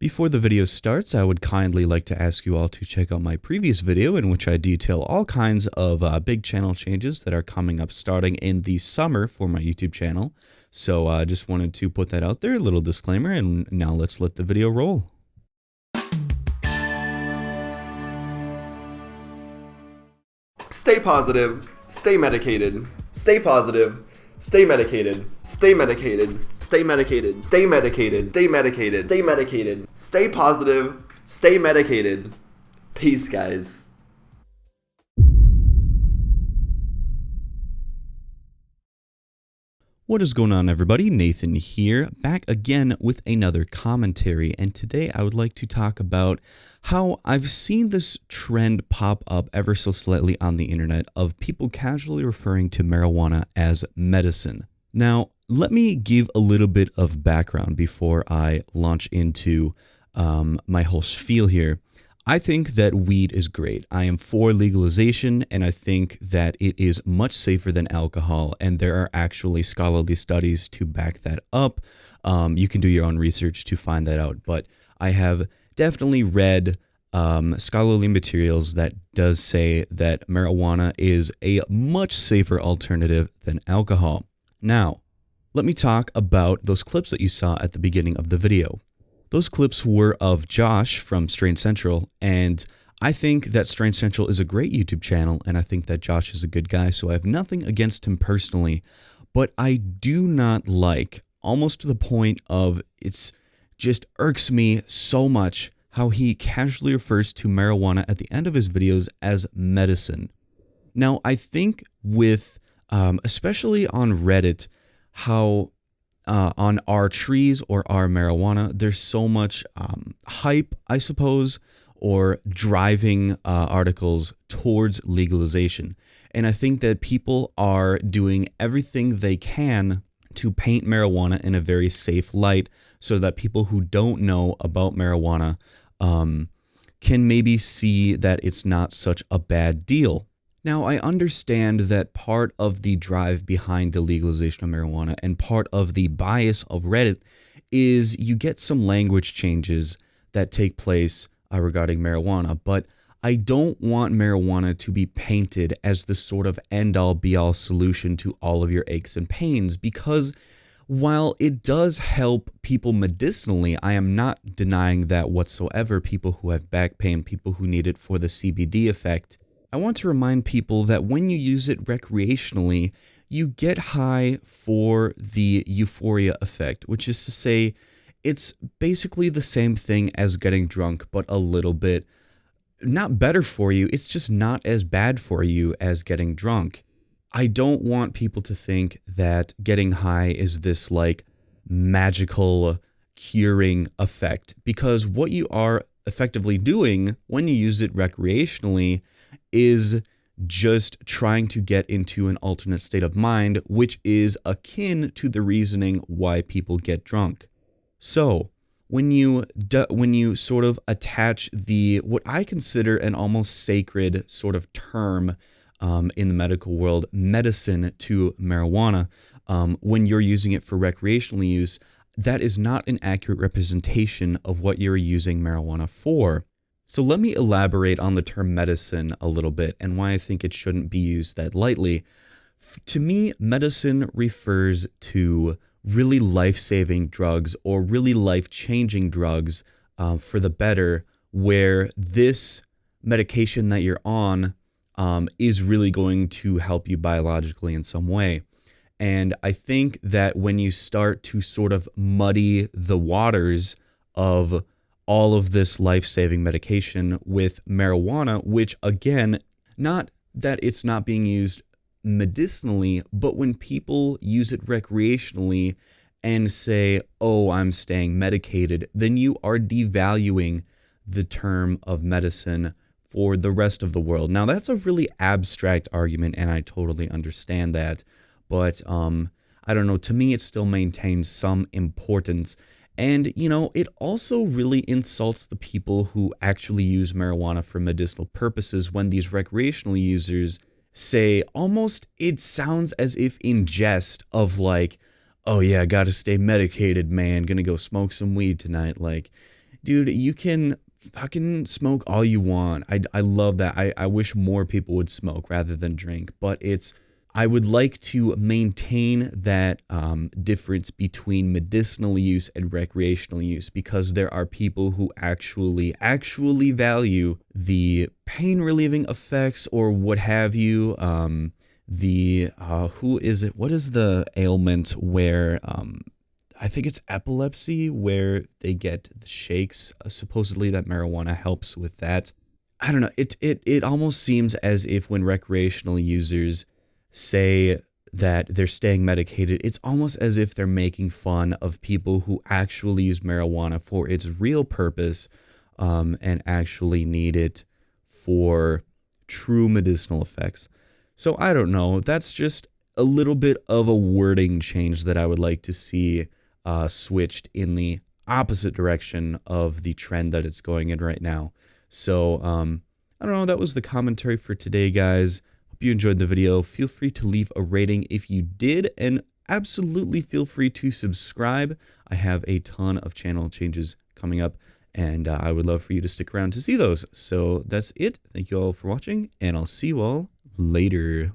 Before the video starts, I would kindly like to ask you all to check out my previous video in which I detail all kinds of big channel changes that are coming up starting in the summer for my YouTube channel. So I just wanted to put that out there, a little disclaimer, and now let's let the video roll. Stay positive, stay medicated, stay positive, stay medicated, stay medicated, stay medicated, stay medicated, stay medicated, stay medicated, stay positive, stay medicated. Peace, guys. What is going on, everybody? Nathan here, back again with another commentary, and today I would like to talk about how I've seen this trend pop up ever so slightly on the internet of people casually referring to marijuana as medicine. Now, let me give a little bit of background before I launch into my whole spiel here. I think that weed is great. I am for legalization, and I think that it is much safer than alcohol, and there are actually scholarly studies to back that up. You can do your own research to find that out, but I have definitely read scholarly materials that does say that marijuana is a much safer alternative than alcohol. Now, let me talk about those clips that you saw at the beginning of the video. Those clips were of Josh from Strain Central, and I think that Strain Central is a great YouTube channel, and I think that Josh is a good guy, so I have nothing against him personally, but I do not like, almost to the point of it's just irks me so much, how he casually refers to marijuana at the end of his videos as medicine. Now, I think with, especially on Reddit, how on our trees or our marijuana, there's so much hype, I suppose, or driving articles towards legalization. And I think that people are doing everything they can to paint marijuana in a very safe light so that people who don't know about marijuana can maybe see that it's not such a bad deal. Now, I understand that part of the drive behind the legalization of marijuana and part of the bias of Reddit is you get some language changes that take place regarding marijuana, but I don't want marijuana to be painted as the sort of end-all be-all solution to all of your aches and pains, because while it does help people medicinally, I am not denying that whatsoever. People who have back pain, people who need it for the CBD effect, I want to remind people that when you use it recreationally, you get high for the euphoria effect, which is to say, it's basically the same thing as getting drunk, but a little bit not better for you. It's just not as bad for you as getting drunk. I don't want people to think that getting high is this like magical curing effect, because what you are effectively doing when you use it recreationally is just trying to get into an alternate state of mind, which is akin to the reasoning why people get drunk. So when you sort of attach the what I consider an almost sacred sort of term in the medical world, medicine, to marijuana, when you're using it for recreational use, that is not an accurate representation of what you're using marijuana for. So let me elaborate on the term medicine a little bit and why I think it shouldn't be used that lightly. To me, medicine refers to really life-saving drugs or really life-changing drugs for the better, where this medication that you're on is really going to help you biologically in some way. And I think that when you start to sort of muddy the waters of all of this life-saving medication with marijuana, which again, not that it's not being used medicinally, but when people use it recreationally and say, oh, I'm staying medicated, then you are devaluing the term of medicine for the rest of the world. Now, that's a really abstract argument, and I totally understand that, but I don't know, to me, it still maintains some importance. And, you know, it also really insults the people who actually use marijuana for medicinal purposes when these recreational users say almost, it sounds as if in jest of like, oh yeah, gotta stay medicated, man, gonna go smoke some weed tonight. Like, dude, you can fucking smoke all you want. I love that. I wish more people would smoke rather than drink, but I would like to maintain that difference between medicinal use and recreational use, because there are people who actually value the pain relieving effects or what have you. Who is it? What is the ailment where I think it's epilepsy, where they get the shakes. Supposedly that marijuana helps with that. I don't know. It almost seems as if when recreational users say that they're staying medicated, it's almost as if they're making fun of people who actually use marijuana for its real purpose, and actually need it for true medicinal effects. So I don't know. That's just a little bit of a wording change that I would like to see switched in the opposite direction of the trend that it's going in right now. So I don't know. That was the commentary for today, guys. Hope you enjoyed the video. Feel free to leave a rating if you did, and absolutely feel free to subscribe. I have a ton of channel changes coming up, and I would love for you to stick around to see those. So that's it. Thank you all for watching, and I'll see you all later.